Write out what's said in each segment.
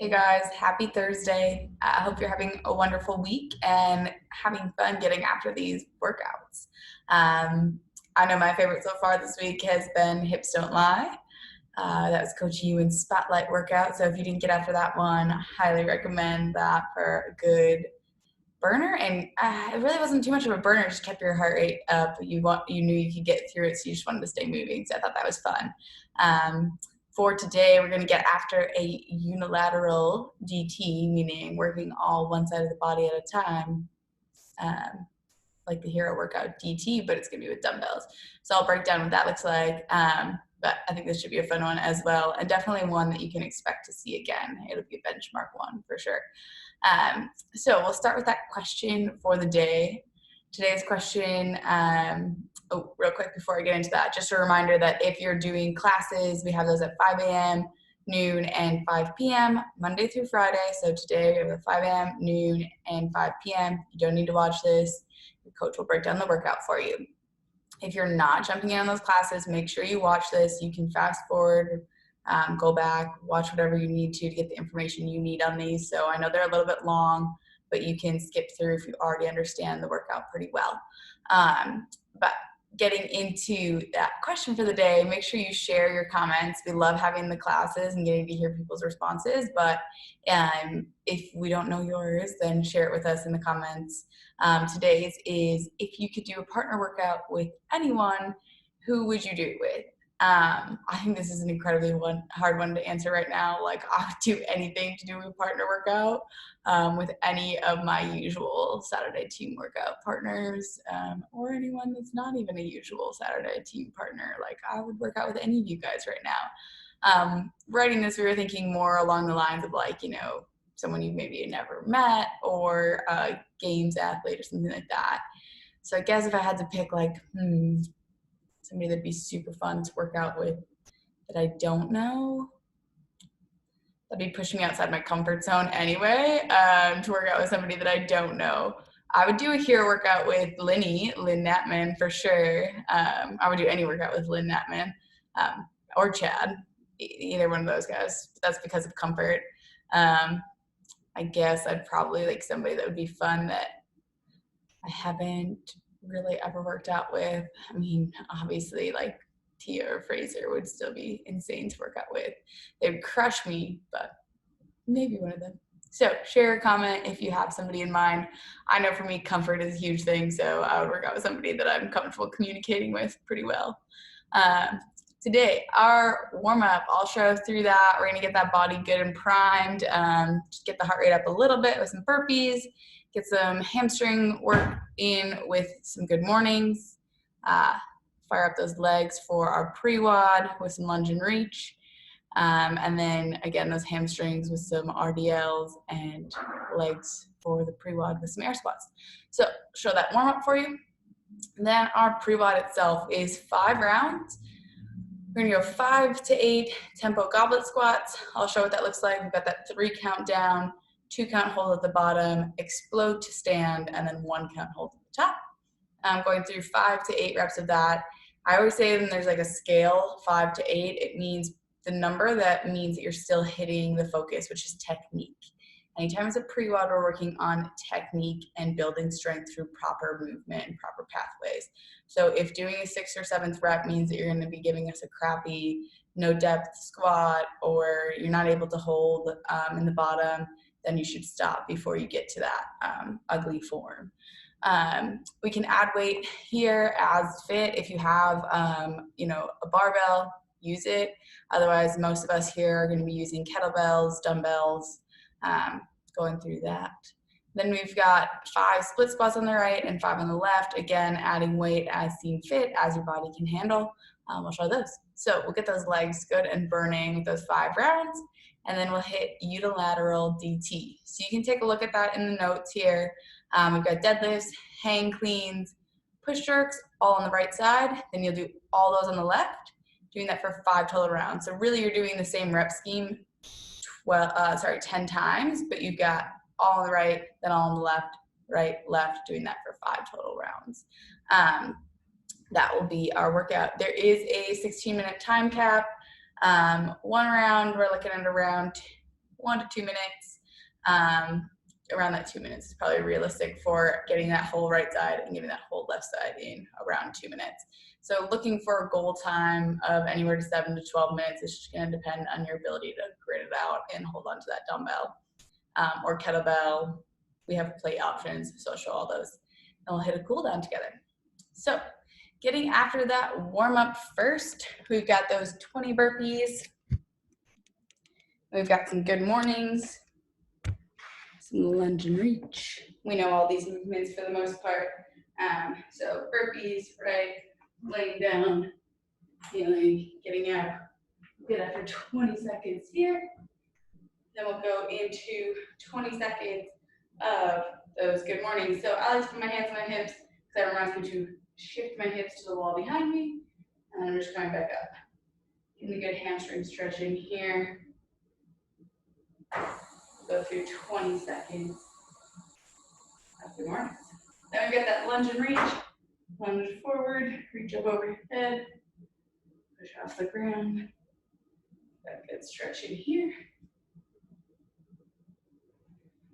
Hey guys, happy Thursday. I hope you're having a wonderful week and having fun getting after these workouts. I know my favorite so far this week has been Hips Don't Lie. That was Coach Ewan's Spotlight workout. So if you didn't get after that one, I highly recommend that for a good burner. And it really wasn't too much of a burner, just kept your heart rate up. You knew you could get through it, so you just wanted to stay moving. So I thought that was fun. For today, we're going to get after a unilateral DT, meaning working all one side of the body at a time, like the hero workout DT, but it's going to be with dumbbells. So I'll break down what that looks like. But I think this should be a fun one as well, and definitely one that you can expect to see again. It'll be a benchmark one for sure. So we'll start with that question for the day. Today's question, real quick before I get into that, just a reminder that if you're doing classes, we have those at 5 a.m., noon, and 5 p.m., Monday through Friday. So today we have a 5 a.m., noon, and 5 p.m. You don't need to watch this. Your coach will break down the workout for you. If you're not jumping in on those classes, make sure you watch this. You can fast forward, go back, watch whatever you need to get the information you need on these. So I know they're a little bit long, but you can skip through if you already understand the workout pretty well. But getting into that question for the day, make sure you share your comments. We love having the classes and getting to hear people's responses, but if we don't know yours, then share it with us in the comments. Today's is, if you could do a partner workout with anyone, who would you do it with? I think this is an incredibly hard one to answer right now. Like, I would do anything to do a partner workout with any of my usual Saturday team workout partners, or anyone that's not even a usual Saturday team partner. Like, I would work out with any of you guys right now. Writing this, we were thinking more along the lines of, like, someone you maybe never met, or a games athlete or something like that. So I guess if I had to pick, like, somebody that'd be super fun to work out with that I don't know, that'd be pushing me outside my comfort zone anyway, to work out with somebody that I don't know. I would do a hero workout with Lynn Natman for sure. I would do any workout with Lynn Natman, or Chad, either one of those guys. That's because of comfort. I guess I'd probably like somebody that would be fun that I haven't really ever worked out with. I mean, obviously, like, Tia or Fraser would still be insane to work out with. They would crush me, but maybe one of them. So share a comment if you have somebody in mind. I know for me, comfort is a huge thing, so I would work out with somebody that I'm comfortable communicating with pretty well. Today, our warm-up, I'll show through that. We're gonna get that body good and primed, just get the heart rate up a little bit with some burpees, get some hamstring work in with some good mornings, fire up those legs for our PreWOD with some Lunge and Reach, and then again, those hamstrings with some RDLs and legs for the PreWOD with some air squats. So show that warm up for you. And then our PreWOD itself is 5 rounds. We're gonna go 5 to 8 tempo goblet squats. I'll show what that looks like. We've got that 3 count down, 2 count hold at the bottom, explode to stand, and then 1 count hold at the top. I'm going through 5 to 8 reps of that. I always say when there's like a scale, 5 to 8, it means the number that means that you're still hitting the focus, which is technique. Anytime it's a PreWOD, we're working on technique and building strength through proper movement and proper pathways. So if doing a 6th or 7th rep means that you're going to be giving us a crappy, no depth squat, or you're not able to hold in the bottom, then you should stop before you get to that ugly form. We can add weight here as fit. If you have, a barbell, use it. Otherwise, most of us here are going to be using kettlebells, dumbbells, going through that. Then we've got 5 split squats on the right and 5 on the left. Again, adding weight as seen fit, as your body can handle. We'll show those. So we'll get those legs good and burning with those 5 rounds, and then we'll hit unilateral DT. So you can take a look at that in the notes here. We've got deadlifts, hang cleans, push jerks, all on the right side. Then you'll do all those on the left, doing that for 5 total rounds. So really you're doing the same rep scheme 10 times, but you've got all on the right, then all on the left, right, left, doing that for 5 total rounds. That will be our workout. There is a 16-minute time cap. 1 round, we're looking at around 1 to 2 minutes. Around that 2 minutes is probably realistic for getting that whole right side and getting that whole left side in around 2 minutes. So looking for a goal time of anywhere to 7 to 12 minutes is just going to depend on your ability to grit it out and hold on to that dumbbell or kettlebell. We have plate options, so I'll show all those. And we'll hit a cool down together. So getting after that warm up first, we've got those 20 burpees. We've got some good mornings, some lunge and reach. We know all these movements for the most part. So burpees, right? Laying down, healing, getting out. Good after 20 seconds here. Then we'll go into 20 seconds of those good mornings. So I like to put my hands on my hips because that reminds me to shift my hips to the wall behind me. And I'm just coming back up. Getting a good hamstring stretch in here. Go through 20 seconds of good mornings. Then we get that lunge and reach. Lunge forward, reach up over your head, push off the ground. That good stretch in here.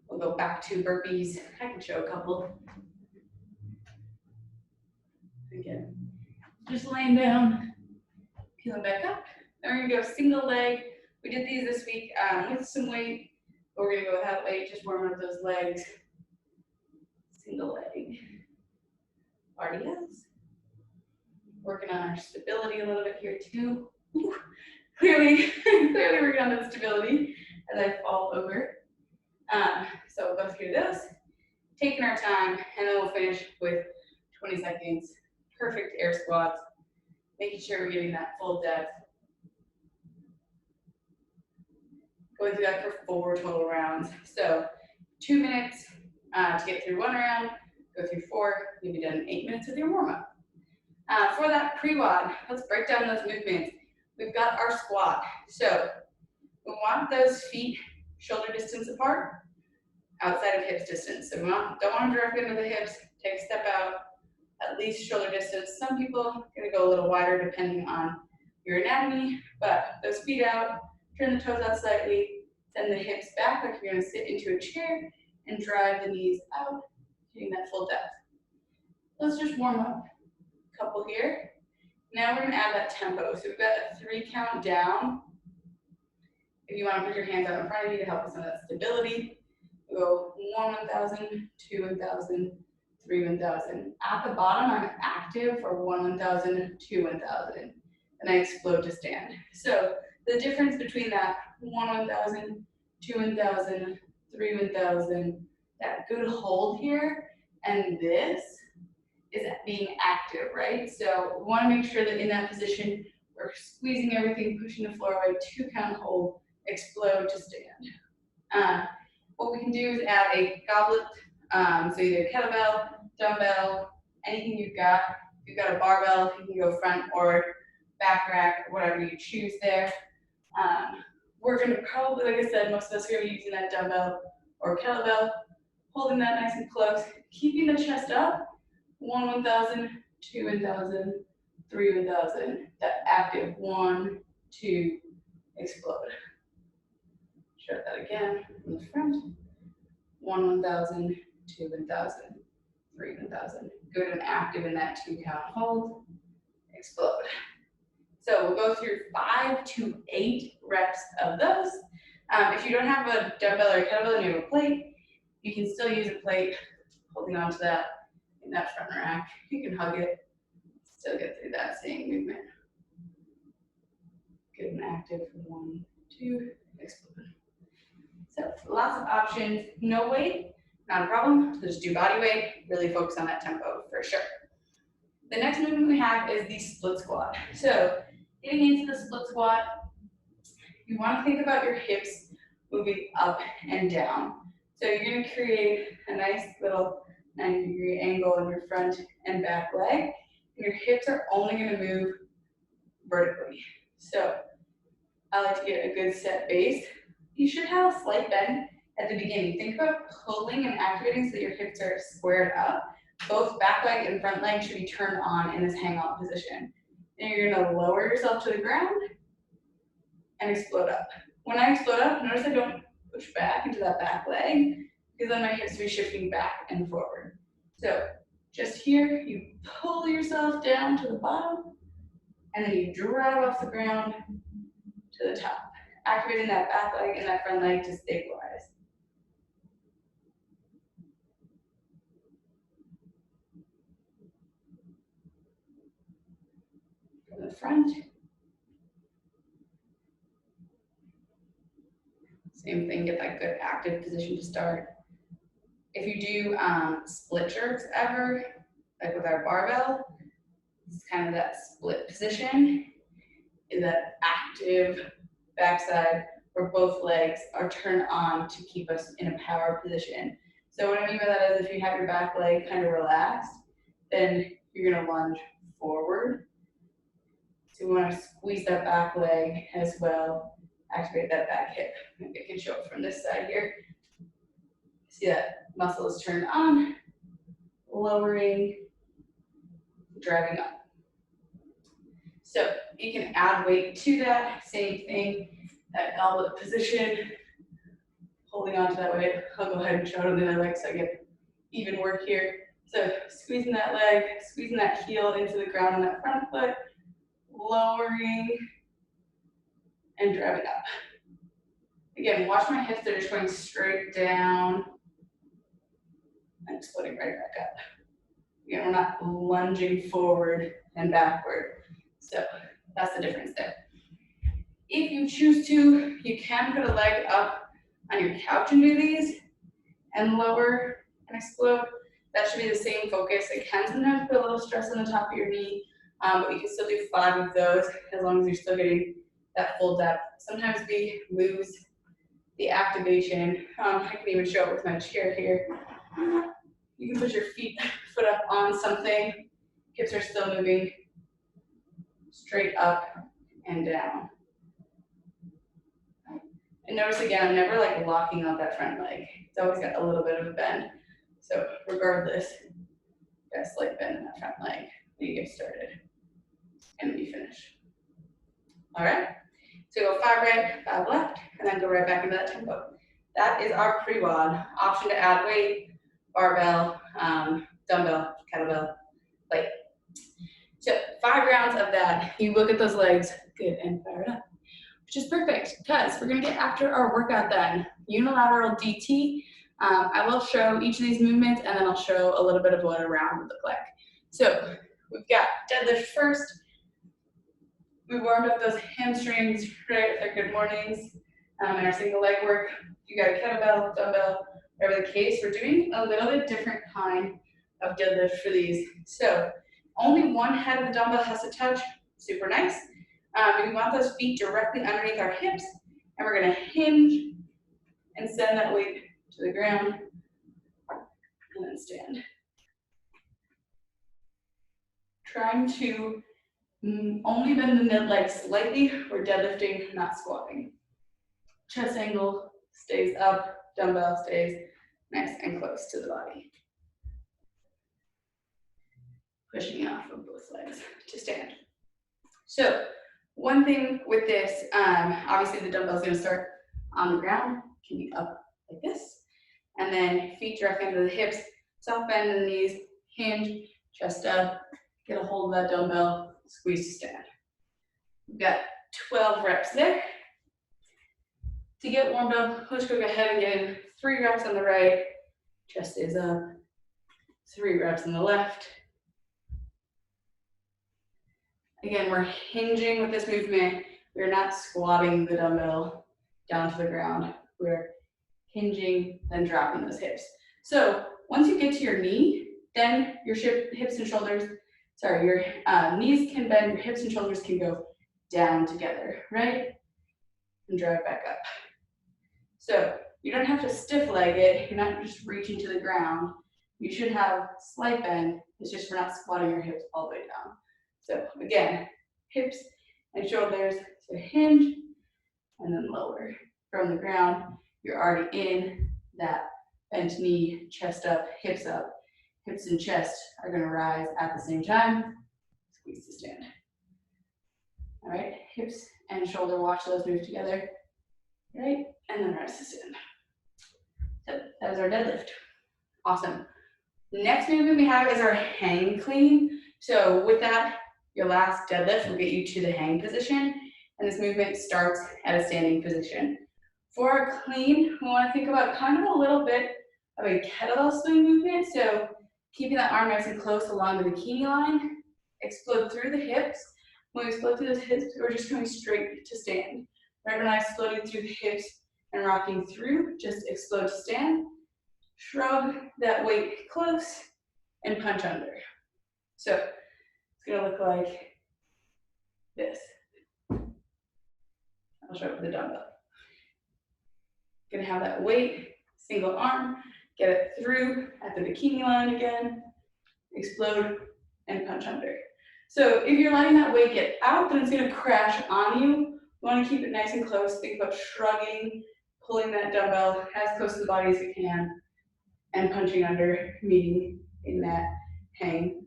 We'll go back to burpees. I can show a couple. Again, just laying down, peeling back up. Then we're gonna go single leg. We did these this week with some weight, but we're gonna go without weight, just warming up those legs. Single leg. RDLs. Working on our stability a little bit here too. Ooh, clearly working on that stability as I fall over. So we'll go through those, taking our time, and then we'll finish with 20 seconds, perfect air squats, making sure we're getting that full depth. Going through that for 4 total rounds. So 2 minutes to get through 1 round, go through 4, you'll be done in 8 minutes with your warm-up. For that PreWOD, let's break down those movements. We've got our squat. So we want those feet shoulder distance apart, outside of hips distance. So we don't want them directly into the hips. Take a step out, at least shoulder distance. Some people are going to go a little wider depending on your anatomy, but those feet out, turn the toes out slightly, send the hips back like you're going to sit into a chair and drive the knees out, getting that full depth. Let's just warm up a couple here. Now we're going to add that tempo. So we've got a 3 count down. If you want to put your hands out in front of you to help us on that stability, we'll go 1, 1,000, 2, 1,000, 3, 1,000. At the bottom, I'm active for 1, 1,000, 2, 1,000, and I explode to stand. So the difference between that 1, 1,000, 2, 1,000, 3, 1,000, that good hold here, and this is being active, right? So we want to make sure that in that position, we're squeezing everything, pushing the floor away, 2 count hold, explode to stand. What we can do is add a goblet, so either kettlebell, dumbbell, anything you've got. If you've got a barbell, you can go front or back rack, whatever you choose there. We're going to probably, like I said, most of us are going to be using that dumbbell or kettlebell, holding that nice and close, keeping the chest up, 1, 1,000, 2, 1,000, 3, 1,000, that active 1, 2, explode. Show that again from the front. 1, 1,000, 2, 1,000, 3, 1,000. Good and active in that 2 count hold. Explode. So we'll go through 5 to 8 reps of those. If you don't have a dumbbell or a kettlebell and you have a plate, you can still use a plate, holding on to that in that front rack. You can hug it, still get through that same movement. Good and active for 1, 2, explode. So lots of options, no weight, not a problem. So just do body weight, really focus on that tempo for sure. The next movement we have is the split squat. So getting into the split squat, you want to think about your hips moving up and down. So you're going to create a nice little 90-degree angle in your front and back leg. And your hips are only going to move vertically. So I like to get a good set base. You should have a slight bend at the beginning. Think about pulling and activating so that your hips are squared up. Both back leg and front leg should be turned on in this hangout position. And you're going to lower yourself to the ground and explode up. When I explode up, notice I don't push back into that back leg, because then my hips will be shifting back and forward. So just here, you pull yourself down to the bottom, and then you drive off the ground to the top, activating that back leg and that front leg to stabilize. From the front. Same thing, get that good active position to start. If you do split jerks ever, like with our barbell, it's kind of that split position, in that active backside where both legs are turned on to keep us in a power position. So what I mean by that is if you have your back leg kind of relaxed, then you're gonna lunge forward. So we wanna squeeze that back leg as well, activate that back hip. Maybe I can show it from this side here. See that muscle is turned on, lowering, driving up. So you can add weight to that, same thing, that goblet position, holding on to that weight. I'll go ahead and show it on the other leg so I get even work here. So squeezing that leg, squeezing that heel into the ground on that front foot, lowering and driving up. Again, watch my hips, they're just going straight down and splitting right back up. Again, we're not lunging forward and backward. So that's the difference there. If you choose to, you can put a leg up on your couch and do these and lower and explode. That should be the same focus. It can sometimes put a little stress on the top of your knee, but you can still do 5 of those as long as you're still getting that full depth. Sometimes we lose the activation. I can even show it with my chair here. You can put your foot up on something. Hips are still moving straight up and down. And notice again, I'm never like locking out that front leg. It's always got a little bit of a bend. So regardless, got a slight bend in that front leg when you get started and when you finish. All right, so go 5 right, 5 left, and then go right back into that tempo. That is our PreWOD. Option to add weight, barbell, dumbbell, kettlebell, plate. So 5 rounds of that. You look at those legs, good and fired up, which is perfect because we're gonna get after our workout then. Unilateral DT. I will show each of these movements and then I'll show a little bit of what a round would look like. So we've got deadlift first. We warmed up those hamstrings, right, with our good mornings and our single leg work. You got a kettlebell, dumbbell, whatever the case. We're doing a little bit different kind of deadlift for these. So only one head of the dumbbell has to touch, super nice. We want those feet directly underneath our hips, and we're gonna hinge and send that weight to the ground, and then stand. Trying to only bend the mid leg slightly, we're deadlifting, not squatting. Chest angle stays up, dumbbell stays nice and close to the body. Pushing off of both legs to stand. So one thing with this, obviously the dumbbell is going to start on the ground, can be up like this, and then feet directly under the hips, soft bend in the knees, hinge, chest up, get a hold of that dumbbell, squeeze to stand. We've got 12 reps there. To get warmed up, let's go ahead and get in 3 reps on the right, chest is up, 3 reps on the left. Again, we're hinging with this movement. We're not squatting the dumbbell down to the ground. We're hinging, then dropping those hips. So once you get to your knee, then your hips and shoulders, your knees can bend, your hips and shoulders can go down together, right? And drive back up. So you don't have to stiff leg it. You're not just reaching to the ground. You should have slight bend. It's just we're not squatting your hips all the way down. So again, hips and shoulders, so hinge and then lower. From the ground, you're already in that bent knee, chest up, hips up. Hips and chest are gonna rise at the same time. Squeeze to stand. All right, hips and shoulder, watch those move together. Right, and then rise to stand. That is our deadlift. Awesome. Next movement we have is our hang clean. So with that, your last deadlift will get you to the hang position, and this movement starts at a standing position. For our clean, we want to think about kind of a little bit of a kettlebell swing movement. So keeping that arm nice and close along the bikini line, explode through the hips. When we explode through those hips, we're just going straight to stand. Right when I exploded through the hips and rocking through, just explode to stand. Shrug that weight close and punch under. So it's gonna look like this. I'll show it with the dumbbell. Gonna have that weight, single arm, get it through at the bikini line again, explode and punch under. So if you're letting that weight get out, then it's gonna crash on you. You wanna keep it nice and close. Think about shrugging, pulling that dumbbell as close to the body as you can, and punching under, meeting in that hang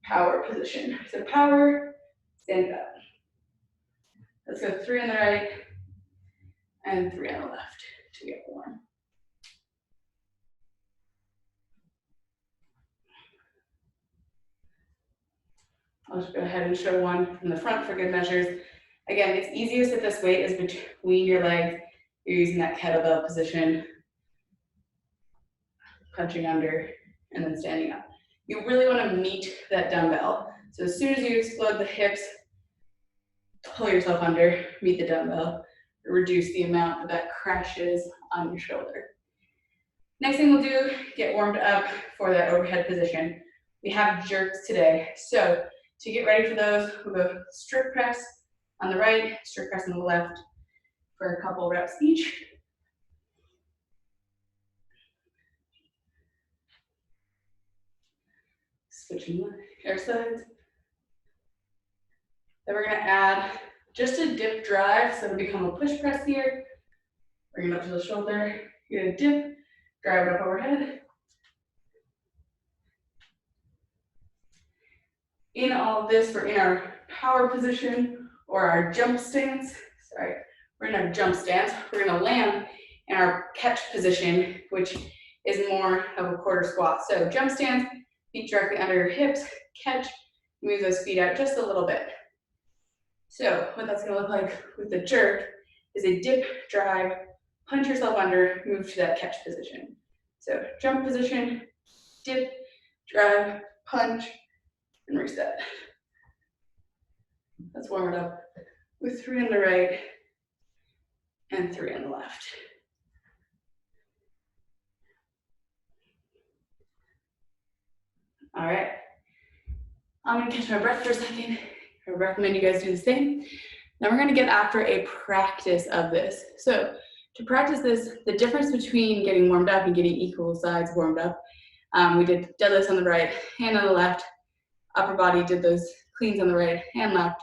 power position. So power, stand up. Let's go 3 on the right and 3 on the left to get warm. I'll just go ahead and show one from the front for good measures. Again, it's easiest if this weight is between your legs. You're using that kettlebell position, punching under, and then standing up. You really want to meet that dumbbell. So as soon as you explode the hips, pull yourself under, meet the dumbbell, reduce the amount that crashes on your shoulder. Next thing we'll do, get warmed up for that overhead position. We have jerks today. So to get ready for those, we'll go strict press on the right, strict press on the left for a couple reps each. Switching air sides. Then we're gonna add just a dip drive, so it'll become a push press here. Bring it up to the shoulder, you're gonna dip, drive it up overhead. In all of this, we're in our power position or our jump stance. Sorry, we're in our jump stance. We're gonna land in our catch position, which is more of a quarter squat. So jump stance, feet directly under your hips, catch, move those feet out just a little bit. So what that's gonna look like with the jerk is a dip, drive, punch yourself under, move to that catch position. So jump position, dip, drive, punch, and reset. Let's warm it up with 3 on the right and 3 on the left. All right, I'm gonna catch my breath for a second. I recommend you guys do the same. Now we're gonna get after a practice of this. So to practice this, the difference between getting warmed up and getting equal sides warmed up, we did deadlifts on the right, hand on the left, upper body did those cleans on the right and left,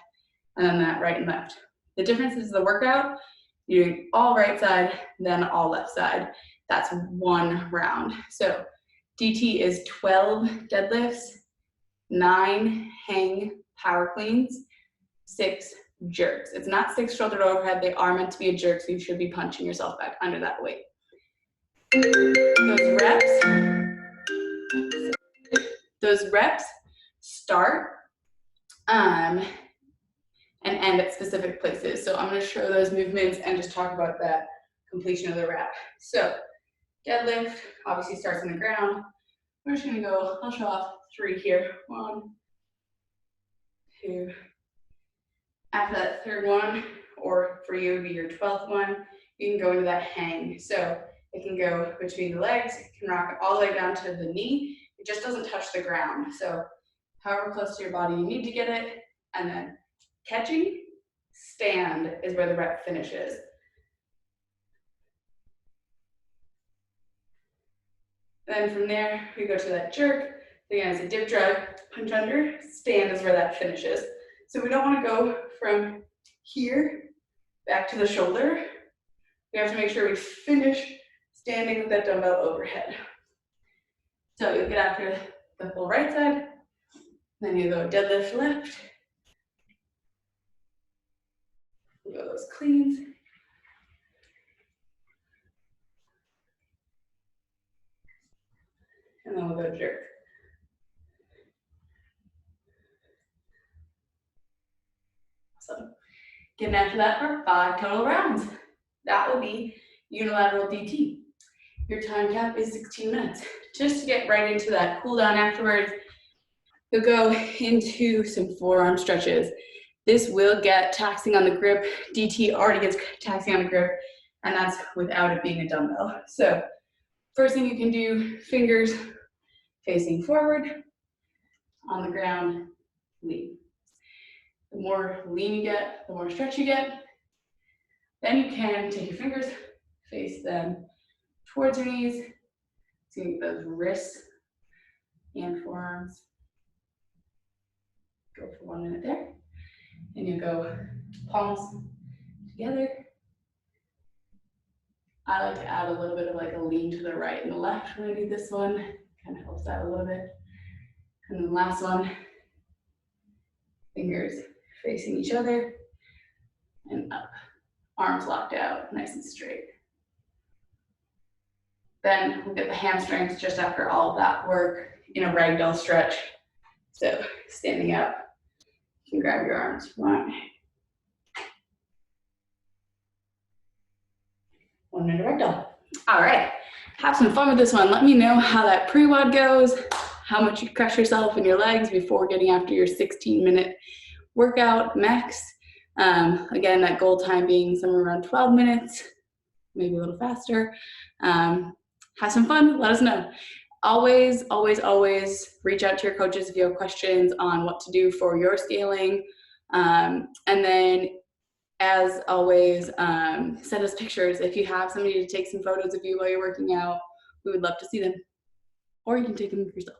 and then that right and left. The difference is the workout, you're doing all right side, then all left side. That's one round. So DT is 12 deadlifts, 9 hang power cleans, 6 jerks. It's not 6 shoulder to overhead. They are meant to be a jerk, so you should be punching yourself back under that weight. Those reps start and end at specific places. So I'm going to show those movements and just talk about that completion of the rep. So deadlift obviously starts on the ground. We're just going to go, I'll show off 3 here. 1, 2. After that third one, or for you, it would be your 12th one, you can go into that hang. So it can go between the legs, it can rock all the way down to the knee. It just doesn't touch the ground. So however close to your body you need to get it, and then catching, stand is where the rep finishes. Then from there, we go to that jerk. Again, it's a dip drive, punch under, stand is where that finishes. So we don't want to go from here back to the shoulder. We have to make sure we finish standing with that dumbbell overhead. So you'll get after the full right side, then you go deadlift left, you go those cleans, And then we'll go jerk. So getting after that for 5 total rounds. That will be unilateral DT. Your time cap is 16 minutes. Just to get right into that cool down afterwards, you'll go into some forearm stretches. This will get taxing on the grip. DT already gets taxing on the grip, and that's without it being a dumbbell. So first thing you can do, fingers facing forward, on the ground, lean. The more lean you get, the more stretch you get. Then you can take your fingers, face them towards your knees. So you get those wrists and forearms. Go for 1 minute there. And you go palms together. I like to add a little bit of like a lean to the right and the left when I do this one. Kind of helps out a little bit. And then last one, fingers facing each other and up. Arms locked out, nice and straight. Then we'll get the hamstrings just after all of that work in a ragdoll stretch. So standing up, you can grab your arms. 1 minute ragdoll. All right, have some fun with this one. Let me know how that PreWOD goes, how much you crush yourself in your legs before getting after your 16-minute workout max. Again, that goal time being somewhere around 12 minutes, maybe a little faster. Have some fun, let us know. Always, always, always reach out to your coaches if you have questions on what to do for your scaling. And then, as always, send us pictures. If you have somebody to take some photos of you while you're working out, we would love to see them. Or you can take them yourself.